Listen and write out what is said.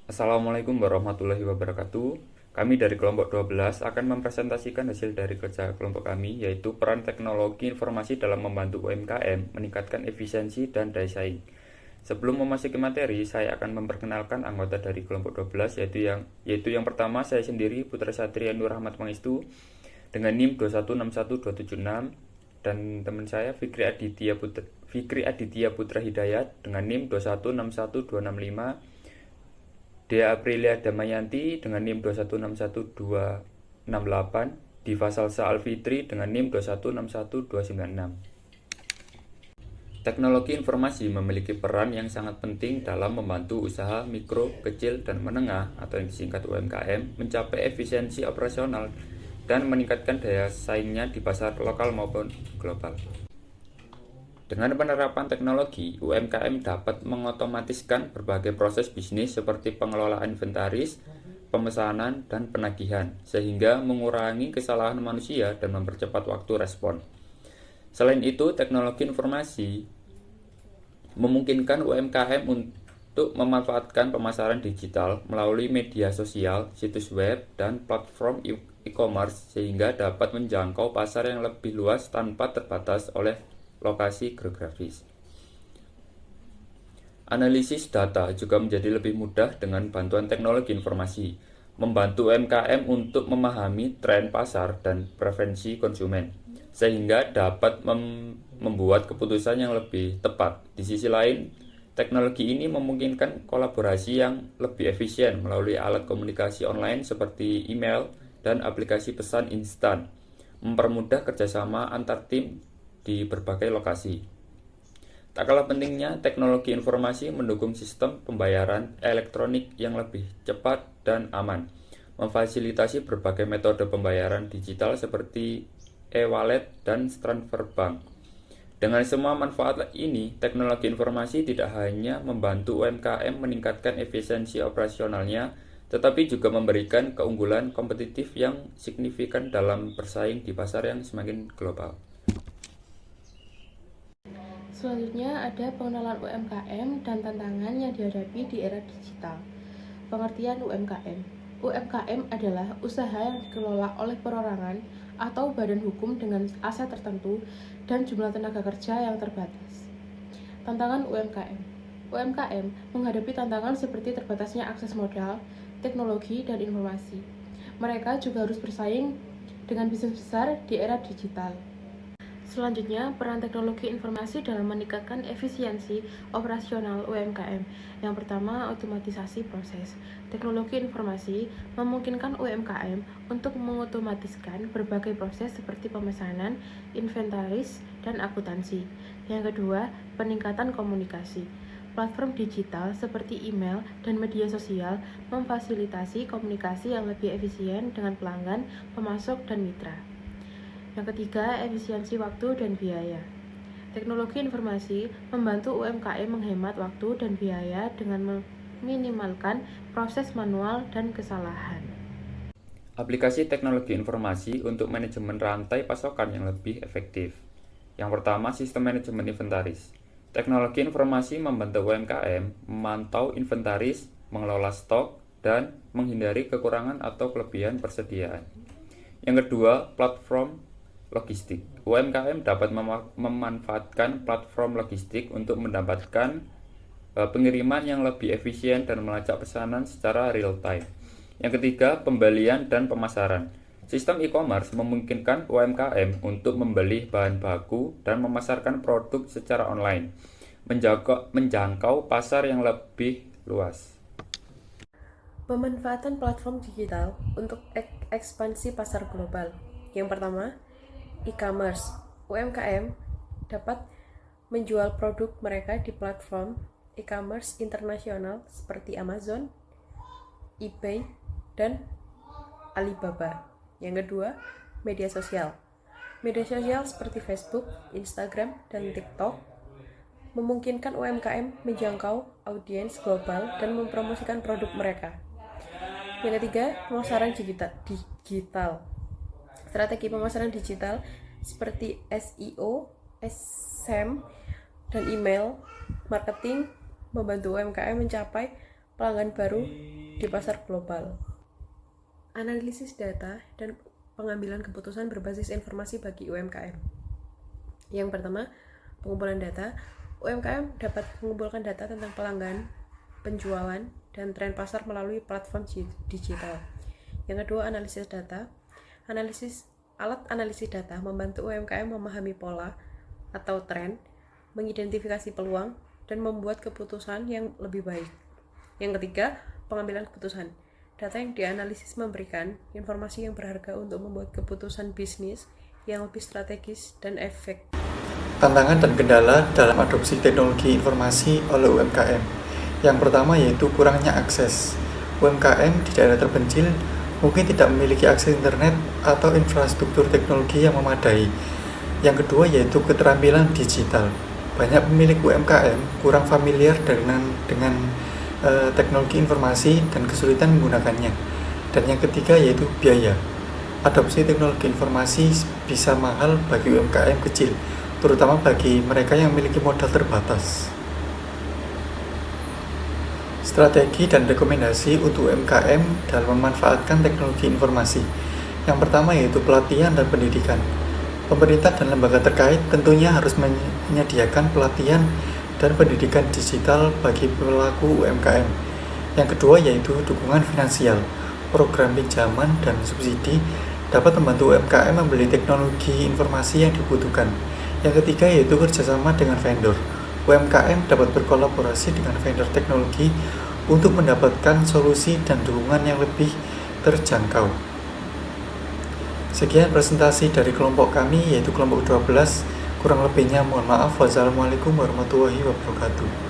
Assalamualaikum warahmatullahi wabarakatuh. Kami dari kelompok 12 akan mempresentasikan hasil dari kerja kelompok kami, yaitu peran teknologi informasi dalam membantu UMKM meningkatkan efisiensi dan daya saing. Sebelum memasuki materi, saya akan memperkenalkan anggota dari kelompok 12, yaitu yang pertama saya sendiri, Putra Satria Nur Rahmat Pangestu dengan NIM 2161276, dan teman saya Fikri Aditya Putra Hidayat dengan NIM 2161265, Dea Aprilia Damayanti dengan NIM 2161268, Diva Salsa Alfitri dengan NIM 2161296. Teknologi informasi memiliki peran yang sangat penting dalam membantu usaha mikro, kecil, dan menengah atau yang disingkat UMKM mencapai efisiensi operasional dan meningkatkan daya saingnya di pasar lokal maupun global. Dengan penerapan teknologi, UMKM dapat mengotomatiskan berbagai proses bisnis seperti pengelolaan inventaris, pemesanan, dan penagihan, sehingga mengurangi kesalahan manusia dan mempercepat waktu respon. Selain itu, teknologi informasi memungkinkan UMKM untuk memanfaatkan pemasaran digital melalui media sosial, situs web, dan platform e-commerce sehingga dapat menjangkau pasar yang lebih luas tanpa terbatas oleh lokasi geografis. Analisis data juga menjadi lebih mudah dengan bantuan teknologi informasi, membantu UMKM untuk memahami tren pasar dan preferensi konsumen, sehingga dapat membuat keputusan yang lebih tepat. Di sisi lain, teknologi ini memungkinkan kolaborasi yang lebih efisien melalui alat komunikasi online seperti email dan aplikasi pesan instan, mempermudah kerjasama antar tim di berbagai lokasi. Tak kalah pentingnya, teknologi informasi mendukung sistem pembayaran elektronik yang lebih cepat dan aman, memfasilitasi berbagai metode pembayaran digital seperti e-wallet dan transfer bank. Dengan semua manfaat ini, teknologi informasi tidak hanya membantu UMKM meningkatkan efisiensi operasionalnya, tetapi juga memberikan keunggulan kompetitif yang signifikan dalam bersaing di pasar yang semakin global. Selanjutnya ada pengenalan UMKM dan tantangan yang dihadapi di era digital. Pengertian UMKM. UMKM adalah usaha yang dikelola oleh perorangan atau badan hukum dengan aset tertentu dan jumlah tenaga kerja yang terbatas. Tantangan UMKM. UMKM menghadapi tantangan seperti terbatasnya akses modal, teknologi, dan informasi. Mereka juga harus bersaing dengan bisnis besar di era digital. Selanjutnya, peran teknologi informasi dalam meningkatkan efisiensi operasional UMKM. Yang pertama, otomatisasi proses. Teknologi informasi memungkinkan UMKM untuk mengotomatiskan berbagai proses seperti pemesanan, inventaris, dan akuntansi. Yang kedua, peningkatan komunikasi. Platform digital seperti email dan media sosial memfasilitasi komunikasi yang lebih efisien dengan pelanggan, pemasok, dan mitra. Yang ketiga, efisiensi waktu dan biaya. Teknologi informasi membantu UMKM menghemat waktu dan biaya dengan meminimalkan proses manual dan kesalahan. Aplikasi teknologi informasi untuk manajemen rantai pasokan yang lebih efektif. Yang pertama, sistem manajemen inventaris. Teknologi informasi membantu UMKM memantau inventaris, mengelola stok, dan menghindari kekurangan atau kelebihan persediaan. Yang kedua, platform logistik. UMKM dapat memanfaatkan platform logistik untuk mendapatkan pengiriman yang lebih efisien dan melacak pesanan secara real time. Yang ketiga, pembelian dan pemasaran. Sistem e-commerce memungkinkan UMKM untuk membeli bahan baku dan memasarkan produk secara online, menjangkau pasar yang lebih luas. Pemanfaatan platform digital untuk ekspansi pasar global. Yang pertama, e-commerce. UMKM dapat menjual produk mereka di platform e-commerce internasional seperti Amazon, eBay, dan Alibaba. Yang kedua, media sosial. Media sosial seperti Facebook, Instagram, dan TikTok memungkinkan UMKM menjangkau audiens global dan mempromosikan produk mereka. Yang ketiga, pemasaran digital. Strategi pemasaran digital seperti SEO, SEM, dan email marketing membantu UMKM mencapai pelanggan baru di pasar global. Analisis data dan pengambilan keputusan berbasis informasi bagi UMKM. Yang pertama, pengumpulan data. UMKM dapat mengumpulkan data tentang pelanggan, penjualan, dan tren pasar melalui platform digital. Yang kedua, analisis data. Alat analisis data membantu UMKM memahami pola atau tren, mengidentifikasi peluang, dan membuat keputusan yang lebih baik. Yang ketiga, pengambilan keputusan. Data yang dianalisis memberikan informasi yang berharga untuk membuat keputusan bisnis yang lebih strategis dan efektif. Tantangan dan kendala dalam adopsi teknologi informasi oleh UMKM. Yang pertama yaitu kurangnya akses. UMKM di daerah terpencil mungkin tidak memiliki akses internet atau infrastruktur teknologi yang memadai. Yang kedua yaitu keterampilan digital. Banyak pemilik UMKM kurang familiar dengan teknologi informasi dan kesulitan menggunakannya. Dan yang ketiga yaitu biaya. Adopsi teknologi informasi bisa mahal bagi UMKM kecil, terutama bagi mereka yang memiliki modal terbatas. Strategi dan rekomendasi untuk UMKM dalam memanfaatkan teknologi informasi. Yang pertama yaitu pelatihan dan pendidikan. Pemerintah dan lembaga terkait tentunya harus menyediakan pelatihan dan pendidikan digital bagi pelaku UMKM. Yang kedua yaitu dukungan finansial. Program pinjaman dan subsidi dapat membantu UMKM membeli teknologi informasi yang dibutuhkan. Yang ketiga yaitu kerjasama dengan vendor. UMKM dapat berkolaborasi dengan vendor teknologi untuk mendapatkan solusi dan dukungan yang lebih terjangkau. Sekian presentasi dari kelompok kami, yaitu kelompok 12. Kurang lebihnya mohon maaf. Wassalamualaikum warahmatullahi wabarakatuh.